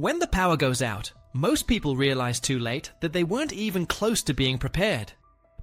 When the power goes out, most people realize too late that they weren't even close to being prepared.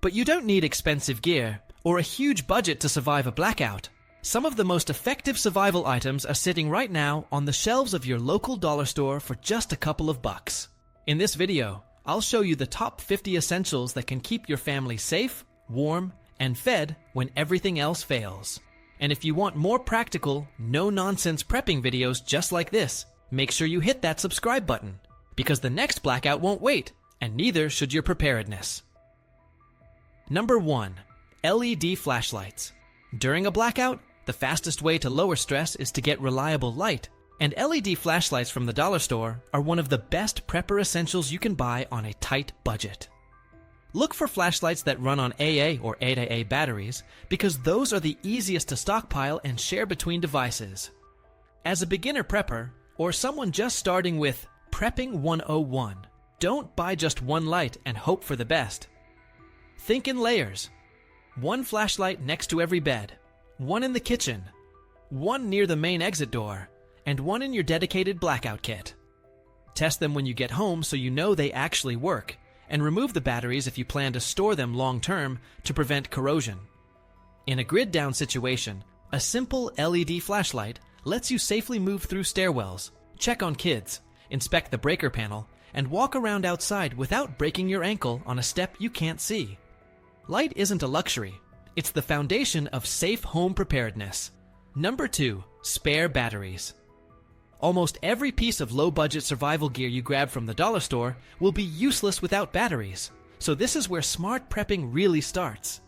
But you don't need expensive gear or a huge budget to survive a blackout. Some of the most effective survival items are sitting right now on the shelves of your local dollar store for just a couple of bucks. In this video, I'll show you the top 50 essentials that can keep your family safe, warm, and fed when everything else fails. And if you want more practical, no-nonsense prepping videos just like this, make sure you hit that subscribe button, because the next blackout won't wait, and neither should your preparedness. Number 1. LED flashlights. During a blackout, the fastest way to lower stress is to get reliable light, and LED flashlights from the dollar store are one of the best prepper essentials you can buy on a tight budget. Look for flashlights that run on AA or 8AA batteries, because those are the easiest to stockpile and share between devices. As a beginner prepper, or someone just starting with Prepping 101, don't buy just one light and hope for the best. Think in layers. One flashlight next to every bed, one in the kitchen, one near the main exit door, and one in your dedicated blackout kit. Test them when you get home so you know they actually work, and remove the batteries if you plan to store them long-term to prevent corrosion. In a grid-down situation, a simple LED flashlight lets you safely move through stairwells, check on kids, inspect the breaker panel, and walk around outside without breaking your ankle on a step you can't see. Light isn't a luxury. It's the foundation of safe home preparedness. Number 2. Spare batteries. Almost every piece of low-budget survival gear you grab from the dollar store will be useless without batteries, so this is where smart prepping really starts.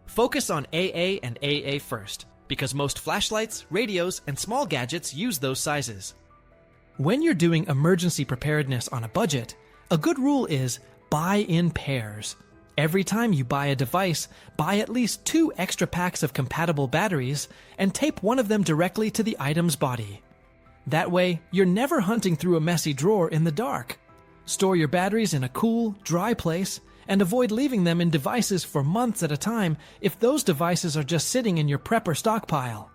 Focus on AA and AA first, because most flashlights, radios, and small gadgets use those sizes. When you're doing emergency preparedness on a budget, a good rule is buy in pairs. Every time you buy a device, buy at least 2 extra packs of compatible batteries and tape one of them directly to the item's body. That way, you're never hunting through a messy drawer in the dark. Store your batteries in a cool, dry place, and avoid leaving them in devices for months at a time if those devices are just sitting in your prepper stockpile.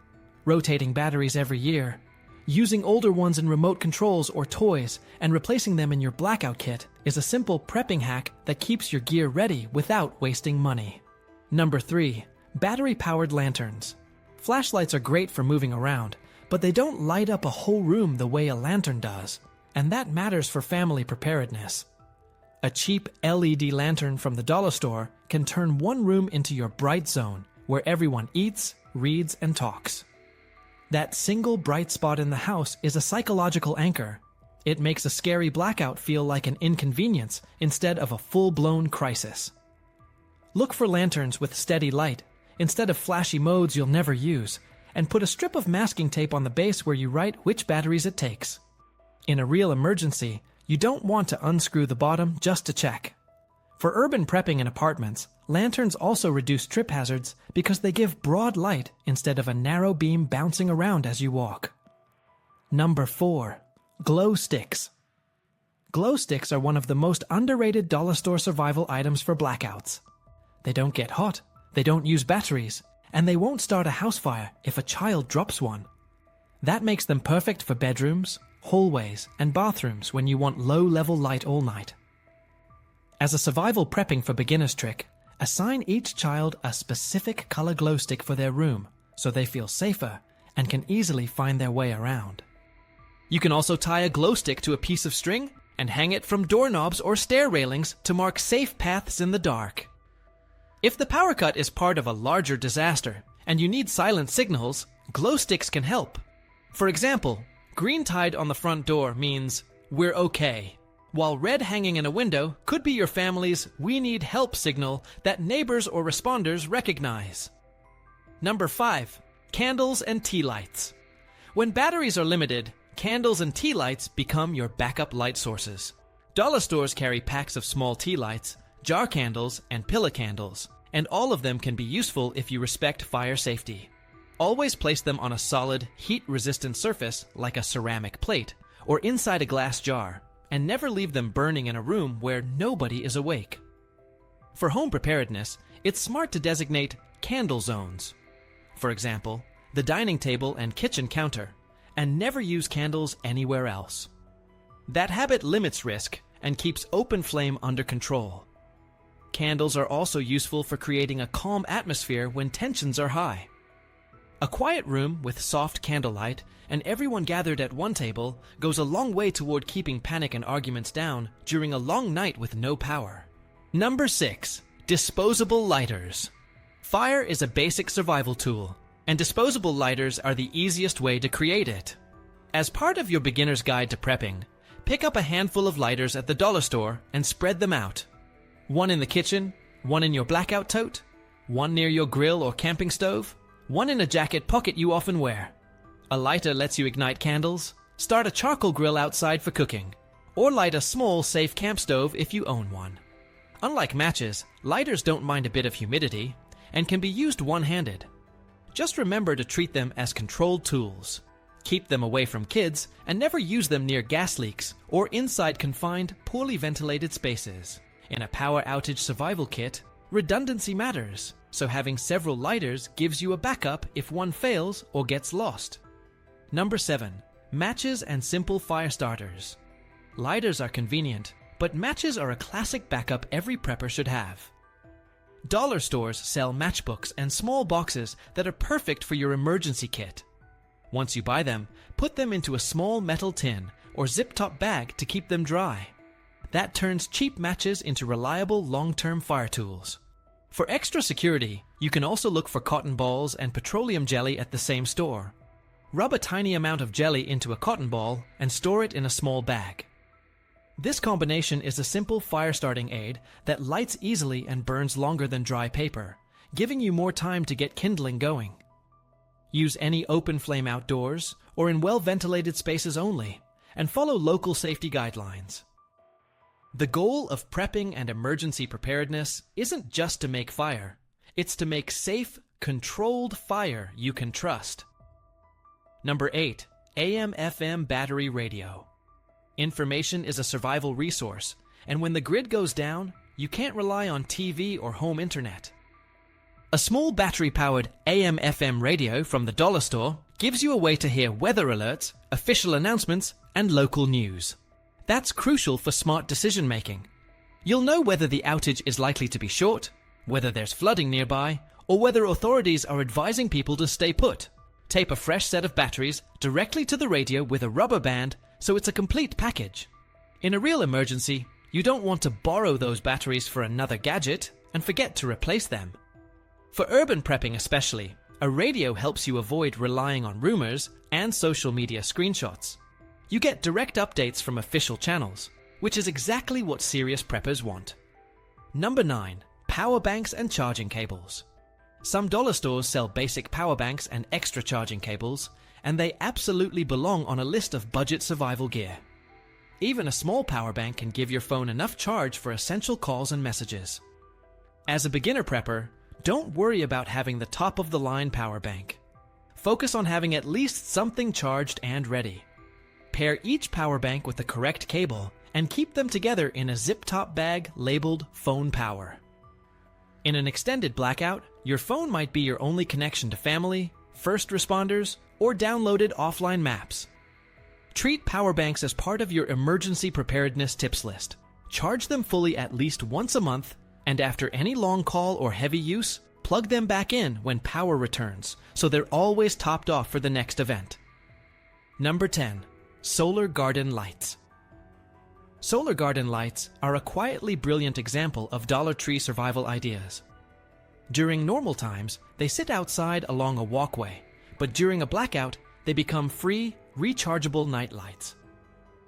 Rotating batteries every year, using older ones in remote controls or toys, and replacing them in your blackout kit is a simple prepping hack that keeps your gear ready without wasting money. Number 3. Battery-powered lanterns. Flashlights are great for moving around, but they don't light up a whole room the way a lantern does, and that matters for family preparedness. A cheap LED lantern from the dollar store can turn one room into your bright zone, where everyone eats, reads, and talks. That single bright spot in the house is a psychological anchor. It makes a scary blackout feel like an inconvenience instead of a full-blown crisis. Look for lanterns with steady light, instead of flashy modes you'll never use, and put a strip of masking tape on the base where you write which batteries it takes. In a real emergency, you don't want to unscrew the bottom just to check. For urban prepping in apartments, lanterns also reduce trip hazards because they give broad light instead of a narrow beam bouncing around as you walk. Number 4. Glow sticks. Glow sticks are one of the most underrated dollar store survival items for blackouts. They don't get hot, they don't use batteries, and they won't start a house fire if a child drops one. That makes them perfect for bedrooms, hallways, and bathrooms when you want low-level light all night. As a survival prepping for beginners trick, assign each child a specific color glow stick for their room so they feel safer and can easily find their way around. You can also tie a glow stick to a piece of string and hang it from doorknobs or stair railings to mark safe paths in the dark. If the power cut is part of a larger disaster and you need silent signals, glow sticks can help. For example, green tied on the front door means "we're okay," while red hanging in a window could be your family's "we need help" signal that neighbors or responders recognize. Number 5. Candles and tea lights. When batteries are limited, candles and tea lights become your backup light sources. Dollar stores carry packs of small tea lights, jar candles, and pillar candles, and all of them can be useful if you respect fire safety. Always place them on a solid, heat-resistant surface like a ceramic plate, or inside a glass jar, and never leave them burning in a room where nobody is awake. For home preparedness, it's smart to designate candle zones. For example, the dining table and kitchen counter, and never use candles anywhere else. That habit limits risk and keeps open flame under control. Candles are also useful for creating a calm atmosphere when tensions are high. A quiet room with soft candlelight and everyone gathered at one table goes a long way toward keeping panic and arguments down during a long night with no power. Number 6. Disposable lighters. Fire is a basic survival tool, and disposable lighters are the easiest way to create it. As part of your beginner's guide to prepping, pick up a handful of lighters at the dollar store and spread them out. One in the kitchen, one in your blackout tote, one near your grill or camping stove, one in a jacket pocket you often wear. A lighter lets you ignite candles, start a charcoal grill outside for cooking, or light a small, safe camp stove if you own one. Unlike matches, lighters don't mind a bit of humidity and can be used one-handed. Just remember to treat them as controlled tools. Keep them away from kids and never use them near gas leaks or inside confined, poorly ventilated spaces. In a power outage survival kit, redundancy matters, so having several lighters gives you a backup if one fails or gets lost. Number 7. Matches and simple fire starters. Lighters are convenient, but matches are a classic backup every prepper should have. Dollar stores sell matchbooks and small boxes that are perfect for your emergency kit. Once you buy them, put them into a small metal tin or zip-top bag to keep them dry. That turns cheap matches into reliable long-term fire tools. For extra security, you can also look for cotton balls and petroleum jelly at the same store. Rub a tiny amount of jelly into a cotton ball and store it in a small bag. This combination is a simple fire-starting aid that lights easily and burns longer than dry paper, giving you more time to get kindling going. Use any open flame outdoors or in well-ventilated spaces only, and follow local safety guidelines. The goal of prepping and emergency preparedness isn't just to make fire. It's to make safe, controlled fire you can trust. Number 8. AM/FM battery radio. Information is a survival resource, and when the grid goes down, you can't rely on TV or home internet. A small battery-powered AM/FM radio from the dollar store gives you a way to hear weather alerts, official announcements, and local news. That's crucial for smart decision-making. You'll know whether the outage is likely to be short, whether there's flooding nearby, or whether authorities are advising people to stay put. Tape a fresh set of batteries directly to the radio with a rubber band so it's a complete package. In a real emergency, you don't want to borrow those batteries for another gadget and forget to replace them. For urban prepping especially, a radio helps you avoid relying on rumors and social media screenshots. You get direct updates from official channels, which is exactly what serious preppers want. Number 9. Power banks and charging cables. Some dollar stores sell basic power banks and extra charging cables, and they absolutely belong on a list of budget survival gear. Even a small power bank can give your phone enough charge for essential calls and messages. As a beginner prepper, don't worry about having the top-of-the-line power bank. Focus on having at least something charged and ready. Pair each power bank with the correct cable and keep them together in a zip-top bag labeled Phone Power. In an extended blackout, your phone might be your only connection to family, first responders, or downloaded offline maps. Treat power banks as part of your emergency preparedness tips list. Charge them fully at least once a month, and after any long call or heavy use, plug them back in when power returns, so they're always topped off for the next event. Number 10. Solar garden lights. Solar garden lights are a quietly brilliant example of Dollar Tree survival ideas. During normal times, they sit outside along a walkway, but during a blackout, they become free, rechargeable night lights.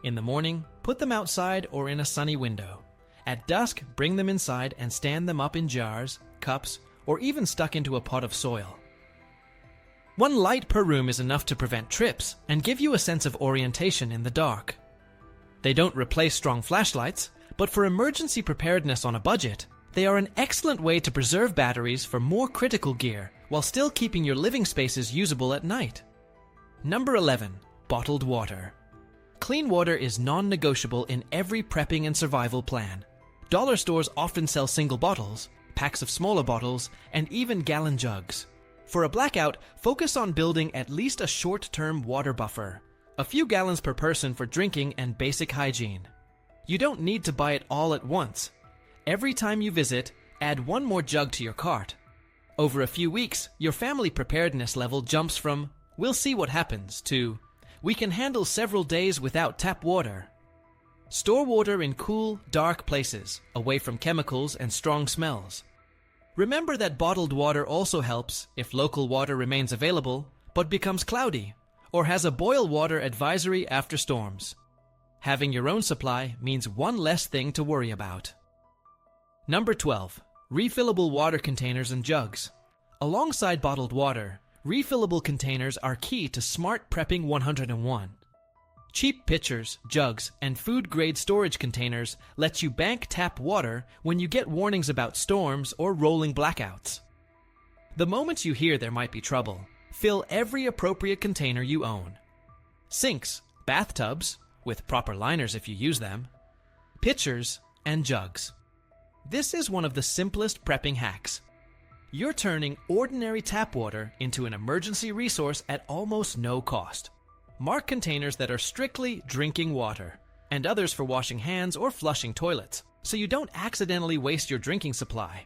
In the morning, put them outside or in a sunny window. At dusk, bring them inside and stand them up in jars, cups, or even stuck into a pot of soil. One light per room is enough to prevent trips and give you a sense of orientation in the dark. They don't replace strong flashlights, but for emergency preparedness on a budget, they are an excellent way to preserve batteries for more critical gear while still keeping your living spaces usable at night. Number 11. Bottled water. Clean water is non-negotiable in every prepping and survival plan. Dollar stores often sell single bottles, packs of smaller bottles, and even gallon jugs. For a blackout, focus on building at least a short-term water buffer. A few gallons per person for drinking and basic hygiene. You don't need to buy it all at once. Every time you visit, add one more jug to your cart. Over a few weeks, your family preparedness level jumps from, "We'll see what happens," to, "We can handle several days without tap water." Store water in cool, dark places, away from chemicals and strong smells. Remember that bottled water also helps if local water remains available, but becomes cloudy, or has a boil water advisory after storms. Having your own supply means one less thing to worry about. Number 12. Refillable water containers and jugs. Alongside bottled water, refillable containers are key to Smart Prepping 101. Cheap pitchers, jugs, and food-grade storage containers let you bank tap water when you get warnings about storms or rolling blackouts. The moment you hear there might be trouble, fill every appropriate container you own. Sinks, bathtubs, with proper liners if you use them, pitchers, and jugs. This is one of the simplest prepping hacks. You're turning ordinary tap water into an emergency resource at almost no cost. Mark containers that are strictly drinking water, and others for washing hands or flushing toilets, so you don't accidentally waste your drinking supply.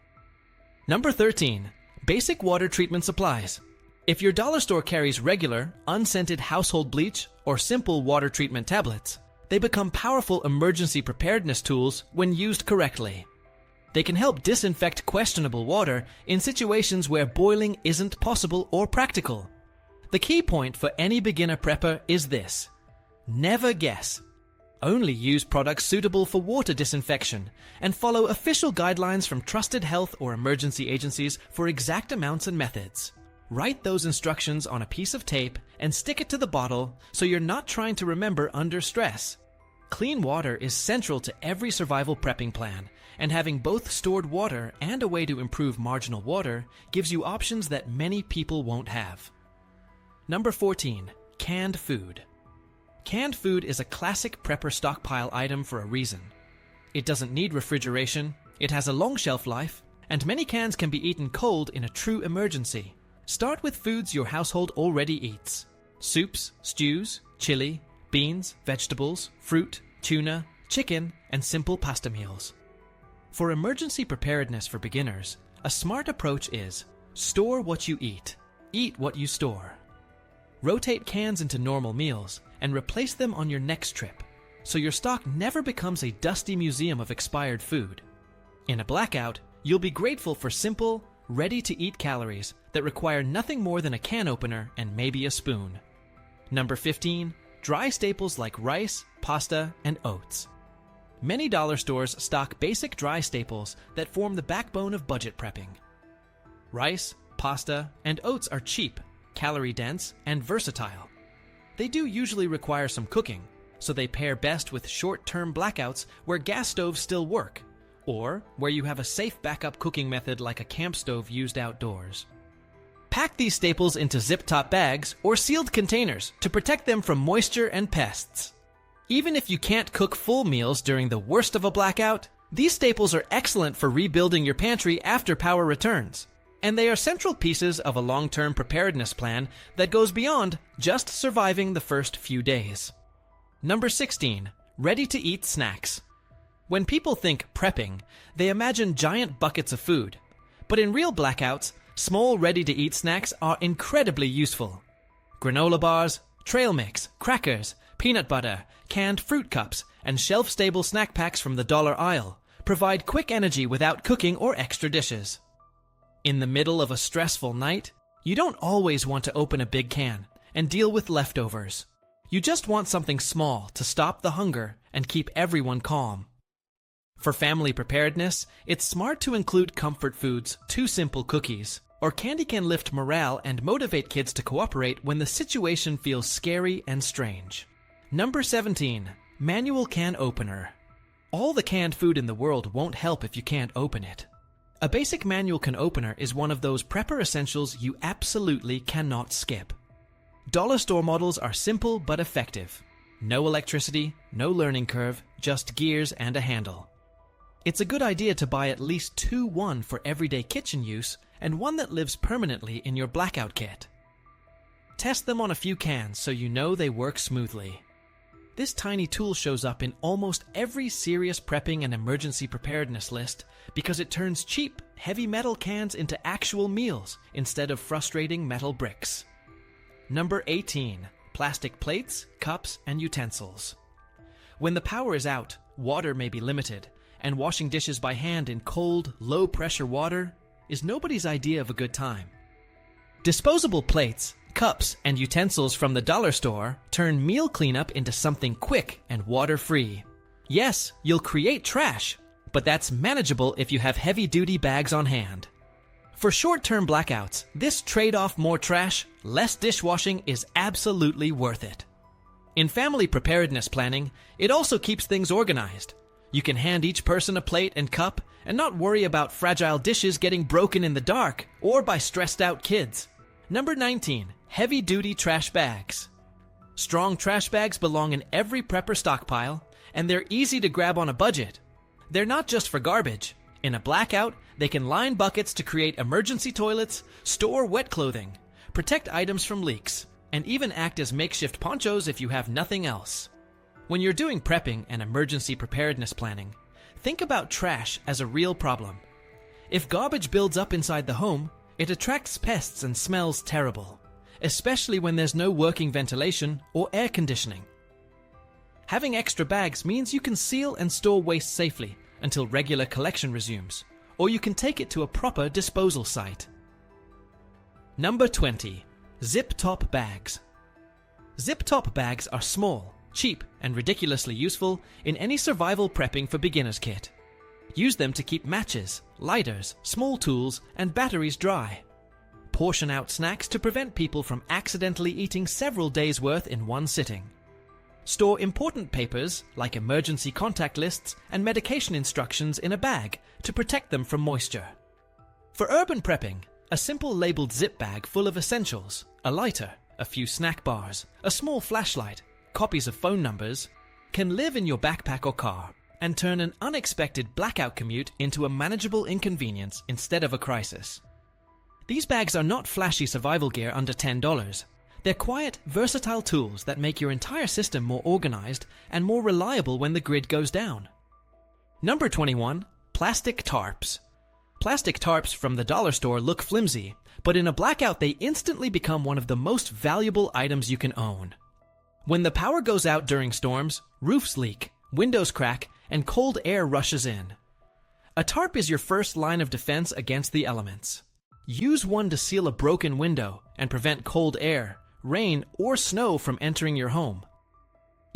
Number 13. Basic water treatment supplies. If your dollar store carries regular, unscented household bleach or simple water treatment tablets, they become powerful emergency preparedness tools when used correctly. They can help disinfect questionable water in situations where boiling isn't possible or practical. The key point for any beginner prepper is this: never guess. Only use products suitable for water disinfection and follow official guidelines from trusted health or emergency agencies for exact amounts and methods. Write those instructions on a piece of tape and stick it to the bottle so you're not trying to remember under stress. Clean water is central to every survival prepping plan, and having both stored water and a way to improve marginal water gives you options that many people won't have. Number 14. Canned food. Canned food is a classic prepper stockpile item for a reason. It doesn't need refrigeration, it has a long shelf life, and many cans can be eaten cold in a true emergency. Start with foods your household already eats. Soups, stews, chili, beans, vegetables, fruit, tuna, chicken, and simple pasta meals. For emergency preparedness for beginners, a smart approach is store what you eat what you store. Rotate cans into normal meals and replace them on your next trip, so your stock never becomes a dusty museum of expired food. In a blackout, you'll be grateful for simple, ready-to-eat calories that require nothing more than a can opener and maybe a spoon. Number 15. Dry staples like rice, pasta, and oats. Many dollar stores stock basic dry staples that form the backbone of budget prepping. Rice, pasta, and oats are cheap, calorie-dense, and versatile. They do usually require some cooking, so they pair best with short-term blackouts where gas stoves still work, or where you have a safe backup cooking method like a camp stove used outdoors. Pack these staples into zip-top bags or sealed containers to protect them from moisture and pests. Even if you can't cook full meals during the worst of a blackout, these staples are excellent for rebuilding your pantry after power returns. And they are central pieces of a long-term preparedness plan that goes beyond just surviving the first few days. Number 16. Ready-to-eat snacks. When people think prepping, they imagine giant buckets of food. But in real blackouts, small ready-to-eat snacks are incredibly useful. Granola bars, trail mix, crackers, peanut butter, canned fruit cups, and shelf-stable snack packs from the dollar aisle provide quick energy without cooking or extra dishes. In the middle of a stressful night, you don't always want to open a big can and deal with leftovers. You just want something small to stop the hunger and keep everyone calm. For family preparedness, it's smart to include comfort foods, 2 simple cookies, or candy can lift morale and motivate kids to cooperate when the situation feels scary and strange. Number 17. Manual can opener. All the canned food in the world won't help if you can't open it. A basic manual can opener is one of those prepper essentials you absolutely cannot skip. Dollar store models are simple but effective. No electricity, no learning curve, just gears and a handle. It's a good idea to buy at least 1 for everyday kitchen use and one that lives permanently in your blackout kit. Test them on a few cans so you know they work smoothly. This tiny tool shows up in almost every serious prepping and emergency preparedness list because it turns cheap, heavy metal cans into actual meals instead of frustrating metal bricks. Number 18. Plastic plates, cups, and utensils. When the power is out, water may be limited, and washing dishes by hand in cold, low-pressure water is nobody's idea of a good time. Disposable plates, cups, and utensils from the dollar store turn meal cleanup into something quick and water-free. Yes, you'll create trash, but that's manageable if you have heavy-duty bags on hand. For short-term blackouts, this trade-off more trash, less dishwashing is absolutely worth it. In family preparedness planning, it also keeps things organized. You can hand each person a plate and cup and not worry about fragile dishes getting broken in the dark or by stressed-out kids. Number 19. Heavy-duty trash bags. Strong trash bags belong in every prepper stockpile, and they're easy to grab on a budget. They're not just for garbage. In a blackout, they can line buckets to create emergency toilets, store wet clothing, protect items from leaks, and even act as makeshift ponchos if you have nothing else. When you're doing prepping and emergency preparedness planning, think about trash as a real problem. If garbage builds up inside the home, it attracts pests and smells terrible, especially when there's no working ventilation or air conditioning. Having extra bags means you can seal and store waste safely until regular collection resumes, or you can take it to a proper disposal site. Number 20. Zip-top bags. Zip-top bags are small, cheap, and ridiculously useful in any survival prepping for beginners kit. Use them to keep matches, lighters, small tools, and batteries dry. Portion out snacks to prevent people from accidentally eating several days' worth in one sitting. Store important papers, like emergency contact lists and medication instructions, in a bag to protect them from moisture. For urban prepping, a simple labeled zip bag full of essentials, a lighter, a few snack bars, a small flashlight, copies of phone numbers, can live in your backpack or car and turn an unexpected blackout commute into a manageable inconvenience instead of a crisis. These bags are not flashy survival gear under $10. They're quiet, versatile tools that make your entire system more organized and more reliable when the grid goes down. Number 21. Plastic tarps. Plastic tarps from the dollar store look flimsy, but in a blackout they instantly become one of the most valuable items you can own. When the power goes out during storms, roofs leak, windows crack, and cold air rushes in. A tarp is your first line of defense against the elements. Use one to seal a broken window and prevent cold air, rain, or snow from entering your home.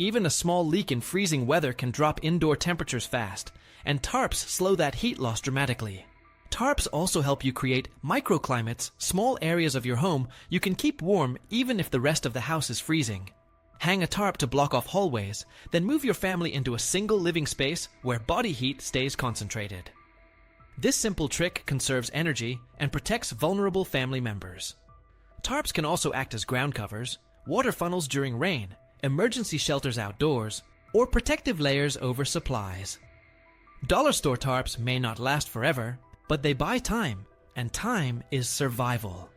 Even a small leak in freezing weather can drop indoor temperatures fast, and tarps slow that heat loss dramatically. Tarps also help you create microclimates, small areas of your home you can keep warm even if the rest of the house is freezing. Hang a tarp to block off hallways, then move your family into a single living space where body heat stays concentrated. This simple trick conserves energy and protects vulnerable family members. Tarps can also act as ground covers, water funnels during rain, emergency shelters outdoors, or protective layers over supplies. Dollar store tarps may not last forever, but they buy time, and time is survival.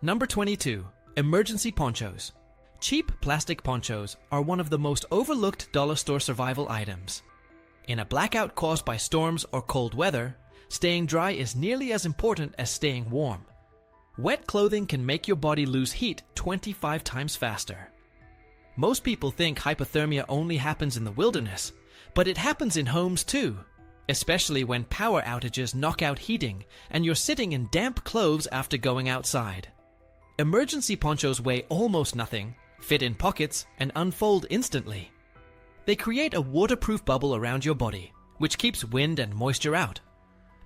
Number 22. Emergency ponchos. Cheap plastic ponchos are one of the most overlooked dollar store survival items. In a blackout caused by storms or cold weather, staying dry is nearly as important as staying warm. Wet clothing can make your body lose heat 25 times faster. Most people think hypothermia only happens in the wilderness, but it happens in homes too, especially when power outages knock out heating and you're sitting in damp clothes after going outside. Emergency ponchos weigh almost nothing, fit in pockets, and unfold instantly. They create a waterproof bubble around your body, which keeps wind and moisture out.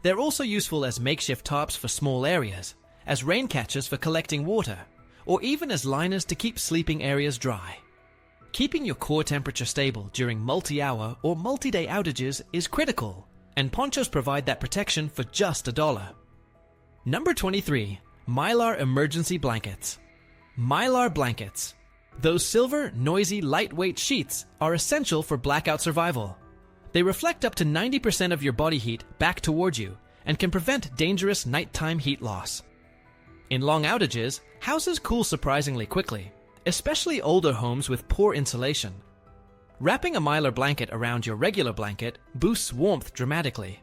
They're also useful as makeshift tarps for small areas, as rain catchers for collecting water, or even as liners to keep sleeping areas dry. Keeping your core temperature stable during multi-hour or multi-day outages is critical, and ponchos provide that protection for just $1. Number 23. Mylar emergency blankets. Mylar blankets. Those silver, noisy, lightweight sheets are essential for blackout survival. They reflect up to 90% of your body heat back toward you and can prevent dangerous nighttime heat loss. In long outages, houses cool surprisingly quickly, especially older homes with poor insulation. Wrapping a Mylar blanket around your regular blanket boosts warmth dramatically.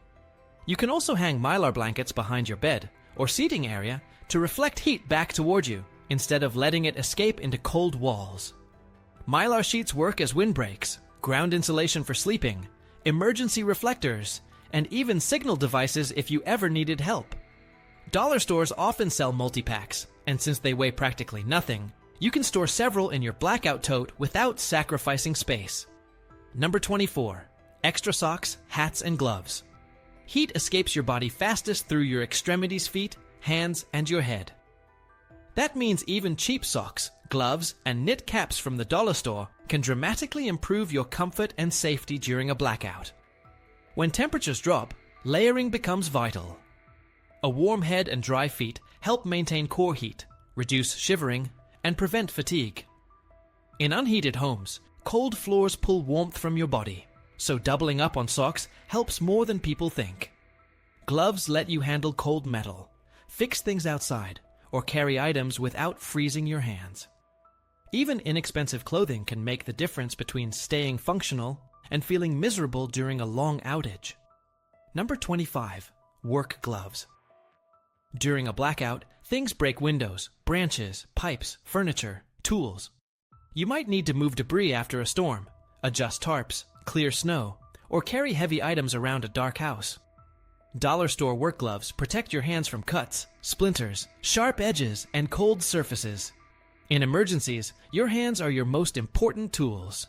You can also hang Mylar blankets behind your bed or seating area to reflect heat back toward you instead of letting it escape into cold walls. Mylar sheets work as windbreaks, ground insulation for sleeping, emergency reflectors, and even signal devices if you ever needed help. Dollar stores often sell multi-packs, and since they weigh practically nothing, you can store several in your Blackout tote without sacrificing space. Number 24. Extra socks, hats, and gloves. Heat escapes your body fastest through your extremities, feet, hands, and your head. That means even cheap socks, gloves, and knit caps from the dollar store can dramatically improve your comfort and safety during a blackout. When temperatures drop, layering becomes vital. A warm head and dry feet help maintain core heat, reduce shivering, and prevent fatigue. In unheated homes, cold floors pull warmth from your body, so doubling up on socks helps more than people think. Gloves let you handle cold metal, fix things outside, or carry items without freezing your hands. Even inexpensive clothing can make the difference between staying functional and feeling miserable during a long outage. Number 25. Work gloves. During a blackout, things break: windows, branches, pipes, furniture, tools. You might need to move debris after a storm, adjust tarps, clear snow, or carry heavy items around a dark house. Dollar store work gloves protect your hands from cuts, splinters, sharp edges, and cold surfaces. In emergencies, your hands are your most important tools.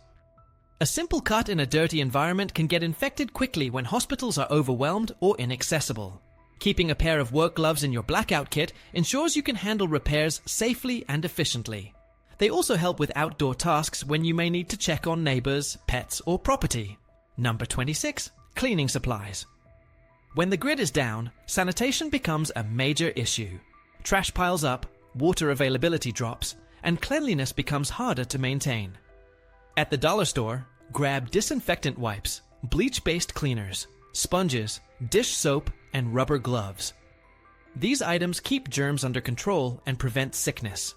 A simple cut in a dirty environment can get infected quickly when hospitals are overwhelmed or inaccessible. Keeping a pair of work gloves in your Blackout kit ensures you can handle repairs safely and efficiently. They also help with outdoor tasks when you may need to check on neighbors, pets, or property. Number 26. Cleaning supplies. When the grid is down, sanitation becomes a major issue. Trash piles up, water availability drops, and cleanliness becomes harder to maintain. At the dollar store, grab disinfectant wipes, bleach-based cleaners, sponges, dish soap, and rubber gloves. These items keep germs under control and prevent sickness.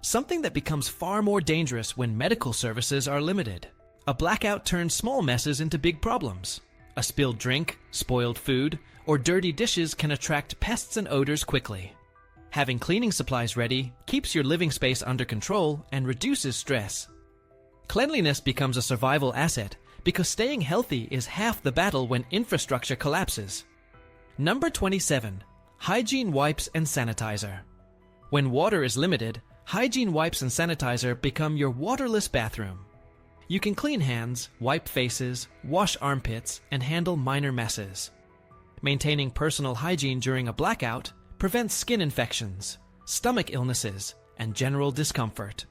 Something that becomes far more dangerous when medical services are limited. A blackout turns small messes into big problems. A spilled drink, spoiled food, or dirty dishes can attract pests and odors quickly. Having cleaning supplies ready keeps your living space under control and reduces stress. Cleanliness becomes a survival asset because staying healthy is half the battle when infrastructure collapses. Number 27. Hygiene wipes and sanitizer. When water is limited, hygiene wipes and sanitizer become your waterless bathroom. You can clean hands, wipe faces, wash armpits, and handle minor messes. Maintaining personal hygiene during a blackout prevents skin infections, stomach illnesses, and general discomfort.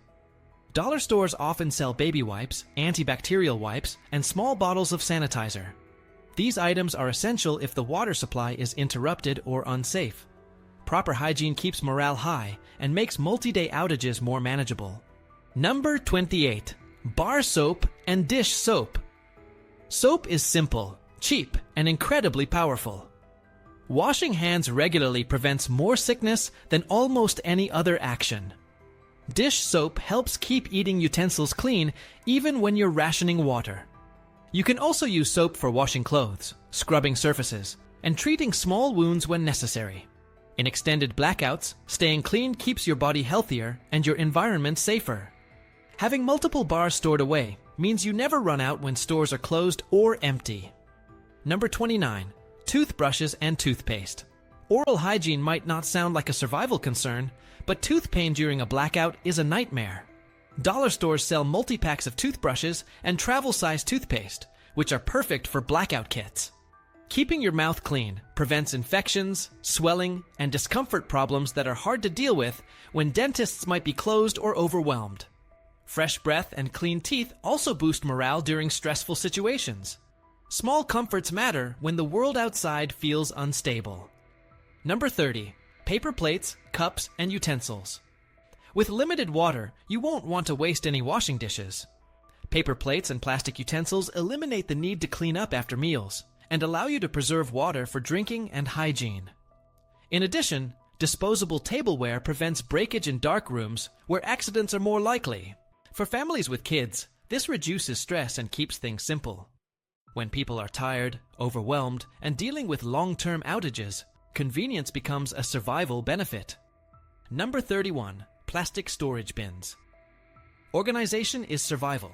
Dollar stores often sell baby wipes, antibacterial wipes, and small bottles of sanitizer. These items are essential if the water supply is interrupted or unsafe. Proper hygiene keeps morale high and makes multi-day outages more manageable. Number 28. Bar soap and dish soap. Soap is simple, cheap, and incredibly powerful. Washing hands regularly prevents more sickness than almost any other action. Dish soap helps keep eating utensils clean even when you're rationing water. You can also use soap for washing clothes, scrubbing surfaces, and treating small wounds when necessary. In extended blackouts, staying clean keeps your body healthier and your environment safer. Having multiple bars stored away means you never run out when stores are closed or empty. Number 29. Toothbrushes and toothpaste. Oral hygiene might not sound like a survival concern, but tooth pain during a blackout is a nightmare. Dollar stores sell multi-packs of toothbrushes and travel-sized toothpaste, which are perfect for blackout kits. Keeping your mouth clean prevents infections, swelling, and discomfort problems that are hard to deal with when dentists might be closed or overwhelmed. Fresh breath and clean teeth also boost morale during stressful situations. Small comforts matter when the world outside feels unstable. Number 30. Paper plates, cups, and utensils. With limited water, you won't want to waste any washing dishes. Paper plates and plastic utensils eliminate the need to clean up after meals and allow you to preserve water for drinking and hygiene. In addition, Disposable tableware prevents breakage in dark rooms where accidents are more likely. For families with kids, this reduces stress and keeps things simple. When people are tired, overwhelmed, and dealing with long-term outages, convenience becomes a survival benefit. Number 31. Plastic storage bins. Organization is survival.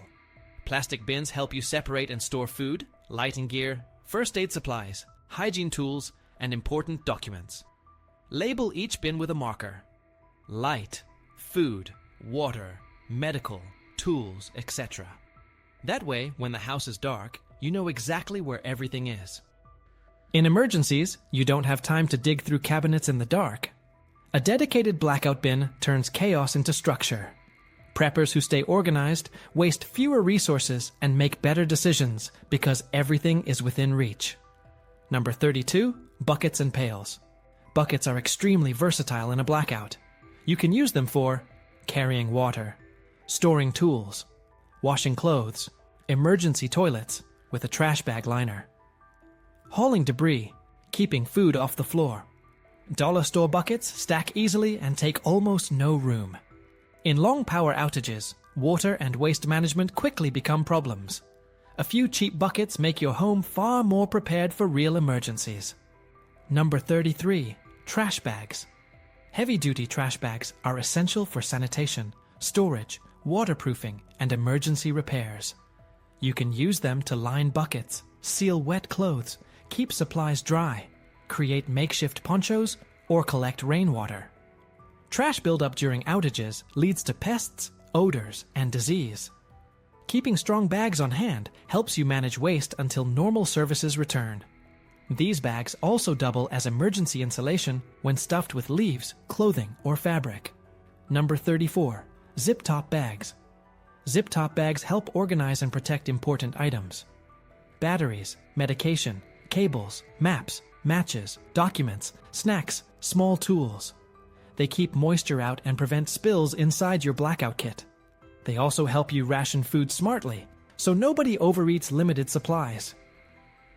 Plastic bins help you separate and store food, lighting gear, first aid supplies, hygiene tools, and important documents. Label each bin with a marker. Light, food, water, medical, tools, etc. That way, when the house is dark, you know exactly where everything is. In emergencies, you don't have time to dig through cabinets in the dark. A dedicated blackout bin turns chaos into structure. Preppers who stay organized waste fewer resources and make better decisions because everything is within reach. Number 32. Buckets and pails. Buckets are extremely versatile in a blackout. You can use them for carrying water, storing tools, washing clothes, emergency toilets with a trash bag liner, hauling debris, keeping food off the floor. Dollar store buckets stack easily and take almost no room. In long power outages, water and waste management quickly become problems. A few cheap buckets make your home far more prepared for real emergencies. Number 33. Trash bags. Heavy-duty trash bags are essential for sanitation, storage, waterproofing, and emergency repairs. You can use them to line buckets, seal wet clothes, keep supplies dry, create makeshift ponchos, or collect rainwater. Trash buildup during outages leads to pests, odors, and disease. Keeping strong bags on hand helps you manage waste until normal services return. These bags also double as emergency insulation when stuffed with leaves, clothing, or fabric. Number 34. Zip-top bags. Zip-top bags help organize and protect important items. Batteries, medication, cables, maps, matches, documents, snacks, small tools. They keep moisture out and prevent spills inside your blackout kit. They also help you ration food smartly, so nobody overeats limited supplies.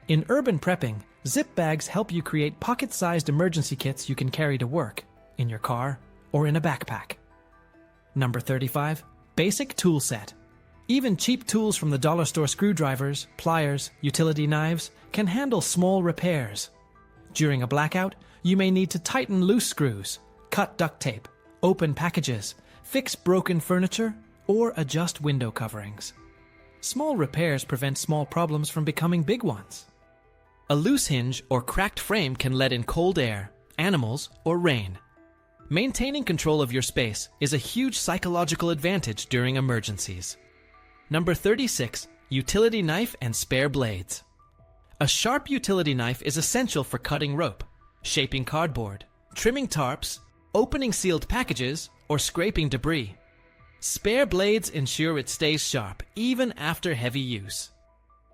In urban prepping, zip bags help you create pocket-sized emergency kits you can carry to work, in your car, or in a backpack. Number 35. Basic tool set. Even cheap tools from the dollar store screwdrivers, pliers, utility knives can handle small repairs. During a blackout, you may need to tighten loose screws, cut duct tape, open packages, fix broken furniture, or adjust window coverings. Small repairs prevent small problems from becoming big ones. A loose hinge or cracked frame can let in cold air, animals, or rain. Maintaining control of your space is a huge psychological advantage during emergencies. Number 36. Utility knife and spare blades. A sharp utility knife is essential for cutting rope, shaping cardboard, trimming tarps, opening sealed packages, or scraping debris. Spare blades ensure it stays sharp even after heavy use.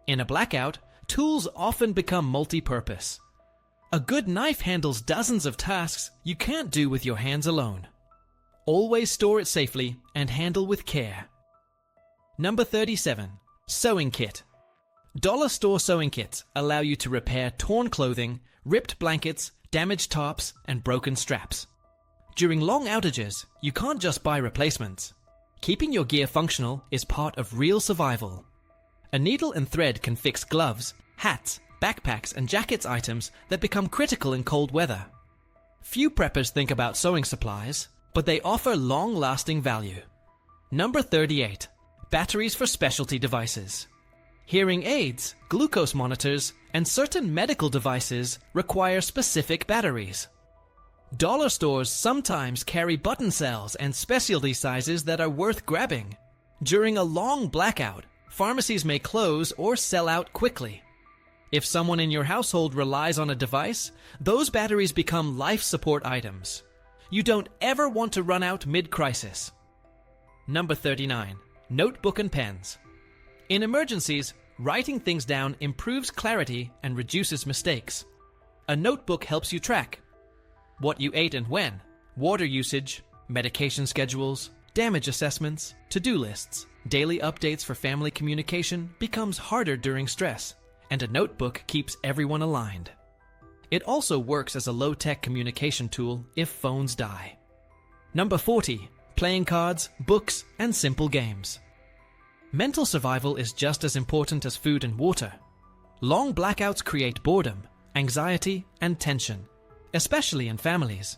In a blackout, tools often become multi-purpose. A good knife handles dozens of tasks you can't do with your hands alone. Always store it safely and handle with care. Number 37. Sewing kit. Dollar store sewing kits allow you to repair torn clothing, ripped blankets, damaged tops, and broken straps. During long outages, you can't just buy replacements. Keeping your gear functional is part of real survival. A needle and thread can fix gloves, hats, backpacks, and jackets items that become critical in cold weather. Few preppers think about sewing supplies, but they offer long-lasting value. Number 38. Batteries for specialty devices. Hearing aids, glucose monitors, and certain medical devices require specific batteries. Dollar stores sometimes carry button cells and specialty sizes that are worth grabbing. During a long blackout, pharmacies may close or sell out quickly. If someone in your household relies on a device, those batteries become life support items. You don't ever want to run out mid-crisis. Number 39. Notebook and pens. In emergencies, writing things down improves clarity and reduces mistakes. A notebook helps you track what you ate and when, water usage, medication schedules, damage assessments, to-do lists. Daily updates for family communication becomes harder during stress, and a notebook keeps everyone aligned. It also works as a low-tech communication tool if phones die. Number 40. Playing cards, books, and simple games. Mental survival is just as important as food and water. Long blackouts create boredom, anxiety, and tension, especially in families.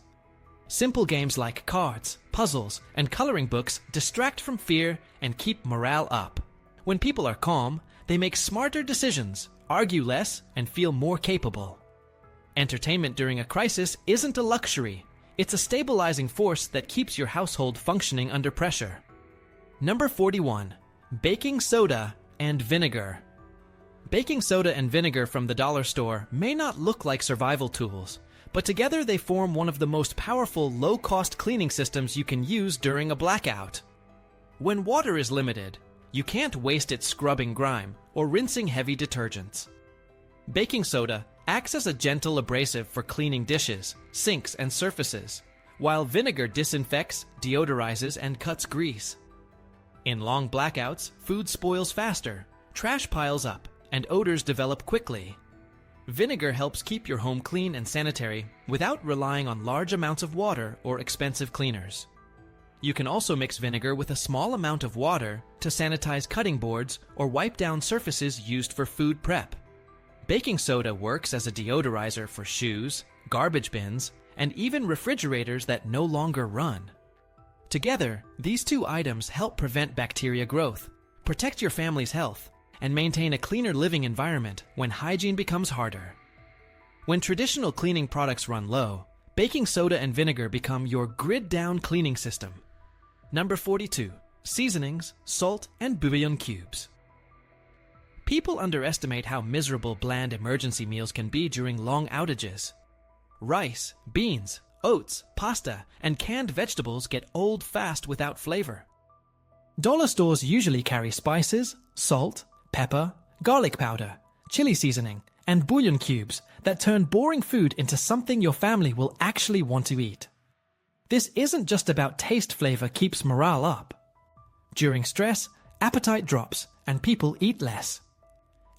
Simple games like cards, puzzles, and coloring books distract from fear and keep morale up. When people are calm, they make smarter decisions, argue less, and feel more capable. Entertainment during a crisis isn't a luxury. It's a stabilizing force that keeps your household functioning under pressure. Number 41. Baking soda and vinegar. Baking soda and vinegar from the dollar store may not look like survival tools, but together they form one of the most powerful low-cost cleaning systems you can use during a blackout. When water is limited, you can't waste it scrubbing grime or rinsing heavy detergents. Baking soda acts as a gentle abrasive for cleaning dishes, sinks, and surfaces, while vinegar disinfects, deodorizes, and cuts grease. In long blackouts, food spoils faster, trash piles up, and odors develop quickly. Vinegar helps keep your home clean and sanitary without relying on large amounts of water or expensive cleaners. You can also mix vinegar with a small amount of water to sanitize cutting boards or wipe down surfaces used for food prep. Baking soda works as a deodorizer for shoes, garbage bins, and even refrigerators that no longer run. Together, these two items help prevent bacteria growth, protect your family's health, and maintain a cleaner living environment when hygiene becomes harder. When traditional cleaning products run low, baking soda and vinegar become your grid-down cleaning system. Number 42. Seasonings, salt, and bouillon cubes. People underestimate how miserable bland emergency meals can be during long outages. Rice, beans, oats, pasta, and canned vegetables get old fast without flavor. Dollar stores usually carry spices, salt, pepper, garlic powder, chili seasoning, and bouillon cubes that turn boring food into something your family will actually want to eat. This isn't just about taste. Flavor keeps morale up. During stress, appetite drops and people eat less.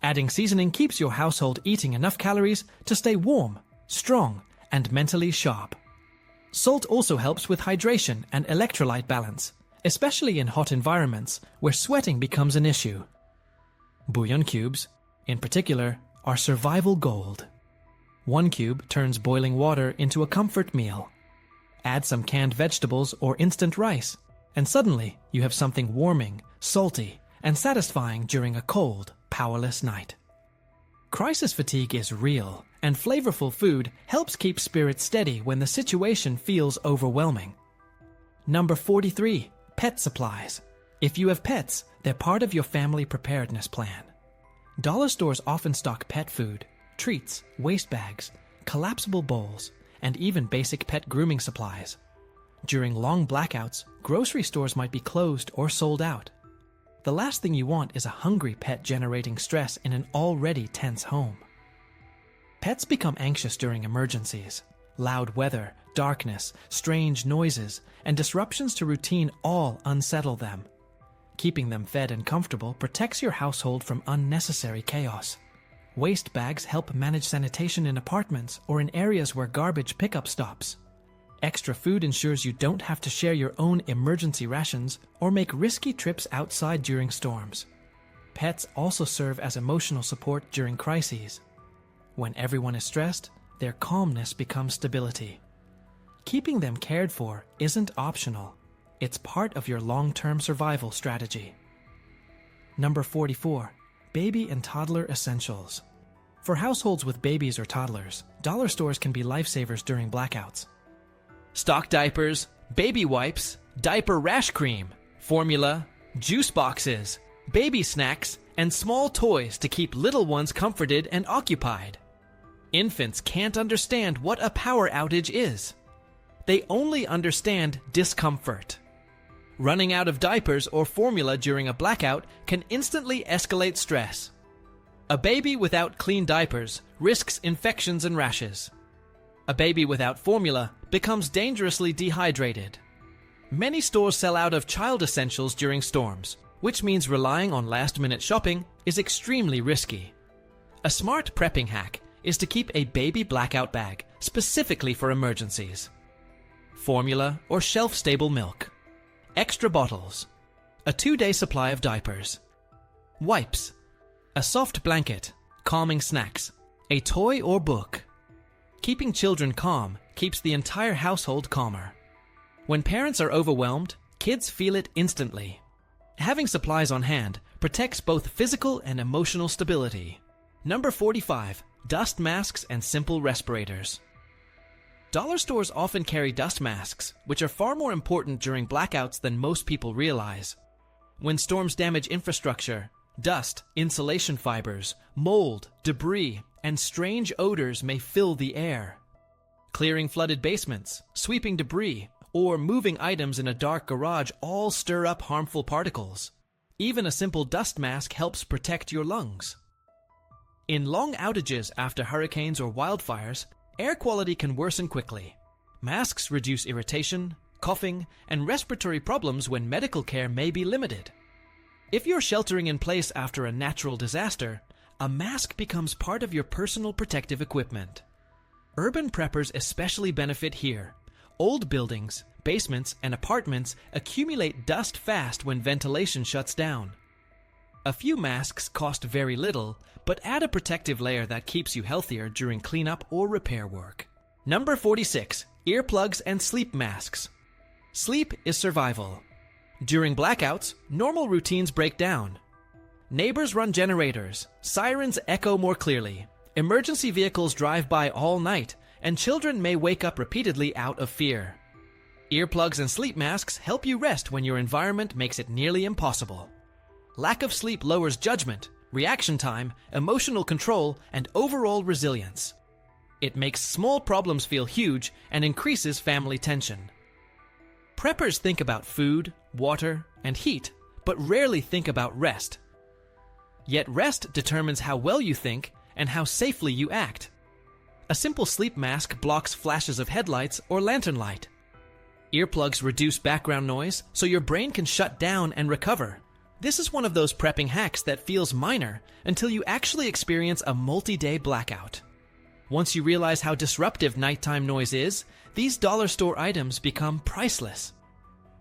Adding seasoning keeps your household eating enough calories to stay warm, strong, and mentally sharp. Salt also helps with hydration and electrolyte balance, especially in hot environments where sweating becomes an issue. Bouillon cubes, in particular, are survival gold. 1 cube turns boiling water into a comfort meal. Add some canned vegetables or instant rice, and suddenly you have something warming, salty, and satisfying during a cold, powerless night. Crisis fatigue is real, and flavorful food helps keep spirits steady when the situation feels overwhelming. Number 43. Pet supplies. If you have pets, they're part of your family preparedness plan. Dollar stores often stock pet food, treats, waste bags, collapsible bowls, and even basic pet grooming supplies. During long blackouts, grocery stores might be closed or sold out. The last thing you want is a hungry pet generating stress in an already tense home. Pets become anxious during emergencies. Loud weather, darkness, strange noises, and disruptions to routine all unsettle them. Keeping them fed and comfortable protects your household from unnecessary chaos. Waste bags help manage sanitation in apartments or in areas where garbage pickup stops. Extra food ensures you don't have to share your own emergency rations or make risky trips outside during storms. Pets also serve as emotional support during crises. When everyone is stressed, their calmness becomes stability. Keeping them cared for isn't optional. It's part of your long-term survival strategy. Number 44. Baby and toddler essentials. For households with babies or toddlers, dollar stores can be lifesavers during blackouts. Stock diapers, baby wipes, diaper rash cream, formula, juice boxes, baby snacks, and small toys to keep little ones comforted and occupied. Infants can't understand what a power outage is. They only understand discomfort. Running out of diapers or formula during a blackout can instantly escalate stress. A baby without clean diapers risks infections and rashes. A baby without formula becomes dangerously dehydrated. Many stores sell out of child essentials during storms, which means relying on last-minute shopping is extremely risky. A smart prepping hack is to keep a baby blackout bag specifically for emergencies. Formula or shelf-stable milk. Extra bottles. A 2-day supply of diapers. Wipes. A soft blanket. Calming snacks. A toy or book. Keeping children calm keeps the entire household calmer. When parents are overwhelmed, kids feel it instantly. Having supplies on hand protects both physical and emotional stability. Number 45. Dust masks and simple respirators. Dollar stores often carry dust masks, which are far more important during blackouts than most people realize. When storms damage infrastructure, dust, insulation fibers, mold, debris, and strange odors may fill the air. Clearing flooded basements, sweeping debris, or moving items in a dark garage all stir up harmful particles. Even a simple dust mask helps protect your lungs. In long outages after hurricanes or wildfires, air quality can worsen quickly. Masks reduce irritation, coughing, and respiratory problems when medical care may be limited. If you're sheltering in place after a natural disaster, a mask becomes part of your personal protective equipment. Urban preppers especially benefit here. Old buildings, basements, and apartments accumulate dust fast when ventilation shuts down. A few masks cost very little, but add a protective layer that keeps you healthier during cleanup or repair work. Number 46. Earplugs and sleep masks. Sleep is survival. During blackouts, normal routines break down. Neighbors run generators, sirens echo more clearly, emergency vehicles drive by all night, and children may wake up repeatedly out of fear. Earplugs and sleep masks help you rest when your environment makes it nearly impossible. Lack of sleep lowers judgment, reaction time, emotional control, and overall resilience. It makes small problems feel huge and increases family tension. Preppers think about food, water, and heat, but rarely think about rest. Yet rest determines how well you think and how safely you act. A simple sleep mask blocks flashes of headlights or lantern light. Earplugs reduce background noise so your brain can shut down and recover. This is one of those prepping hacks that feels minor until you actually experience a multi-day blackout. Once you realize how disruptive nighttime noise is, these dollar store items become priceless.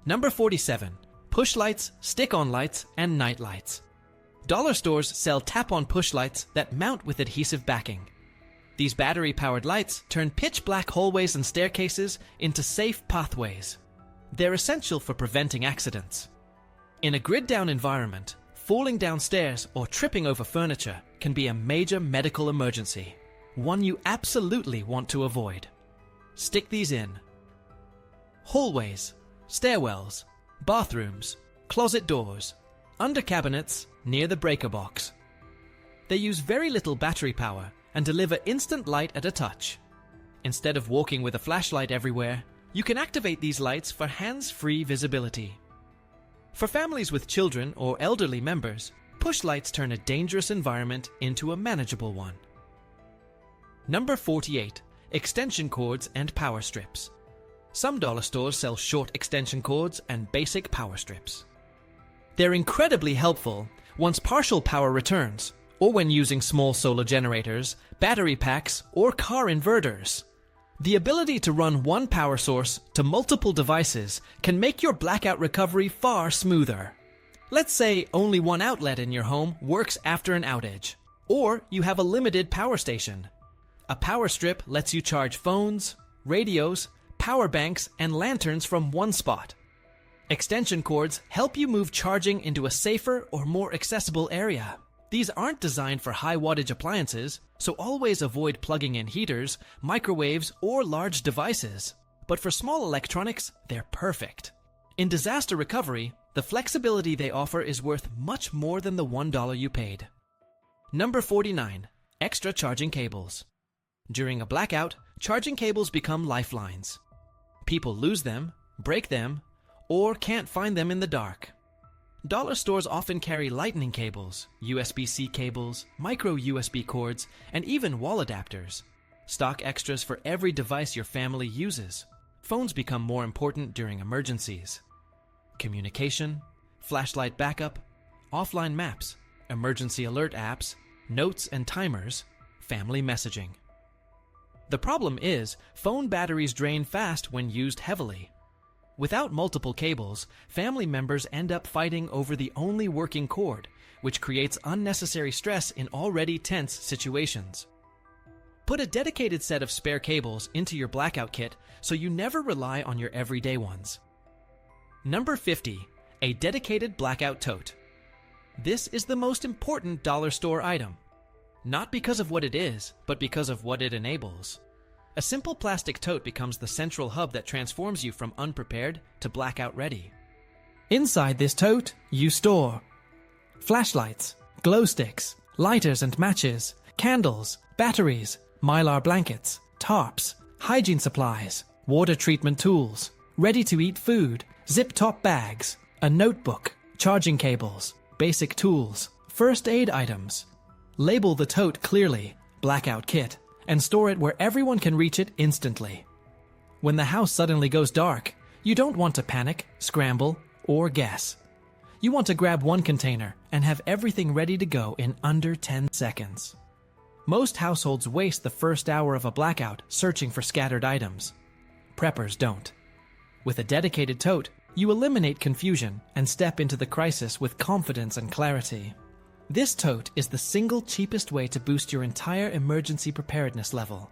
Number 47. Push lights, stick-on lights, and night lights. Dollar stores sell tap-on push lights that mount with adhesive backing. These battery-powered lights turn pitch-black hallways and staircases into safe pathways. They're essential for preventing accidents. In a grid-down environment, falling downstairs or tripping over furniture can be a major medical emergency, one you absolutely want to avoid. Stick these in hallways, stairwells, bathrooms, closet doors, under cabinets, near the breaker box. They use very little battery power and deliver instant light at a touch. Instead of walking with a flashlight everywhere, you can activate these lights for hands-free visibility. For families with children or elderly members, push lights turn a dangerous environment into a manageable one. Number 48. Extension cords and power strips. Some dollar stores sell short extension cords and basic power strips. They're incredibly helpful once partial power returns, or when using small solar generators, battery packs, or car inverters. The ability to run one power source to multiple devices can make your blackout recovery far smoother. Let's say only one outlet in your home works after an outage, or you have a limited power station. A power strip lets you charge phones, radios, power banks, and lanterns from one spot. Extension cords help you move charging into a safer or more accessible area. These aren't designed for high wattage appliances, so always avoid plugging in heaters, microwaves, or large devices. But for small electronics, they're perfect. In disaster recovery, the flexibility they offer is worth much more than the $1 you paid. Number 49. Extra charging cables. During a blackout, charging cables become lifelines. People lose them, break them, or can't find them in the dark. Dollar stores often carry lightning cables, USB-C cables, micro USB cords, and even wall adapters. Stock extras for every device your family uses. Phones become more important during emergencies. Communication, flashlight backup, offline maps, emergency alert apps, notes and timers, family messaging. The problem is, phone batteries drain fast when used heavily. Without multiple cables, family members end up fighting over the only working cord, which creates unnecessary stress in already tense situations. Put a dedicated set of spare cables into your blackout kit so you never rely on your everyday ones. Number 50. A dedicated blackout tote. This is the most important dollar store item. Not because of what it is, but because of what it enables. A simple plastic tote becomes the central hub that transforms you from unprepared to blackout ready. Inside this tote, you store flashlights, glow sticks, lighters and matches, candles, batteries, mylar blankets, tarps, hygiene supplies, water treatment tools, ready-to-eat food, zip-top bags, a notebook, charging cables, basic tools, first aid items. Label the tote clearly, blackout kit, and store it where everyone can reach it instantly. When the house suddenly goes dark, you don't want to panic, scramble, or guess. You want to grab one container and have everything ready to go in under 10 seconds. Most households waste the first hour of a blackout searching for scattered items. Preppers don't. With a dedicated tote, you eliminate confusion and step into the crisis with confidence and clarity. This tote is the single cheapest way to boost your entire emergency preparedness level.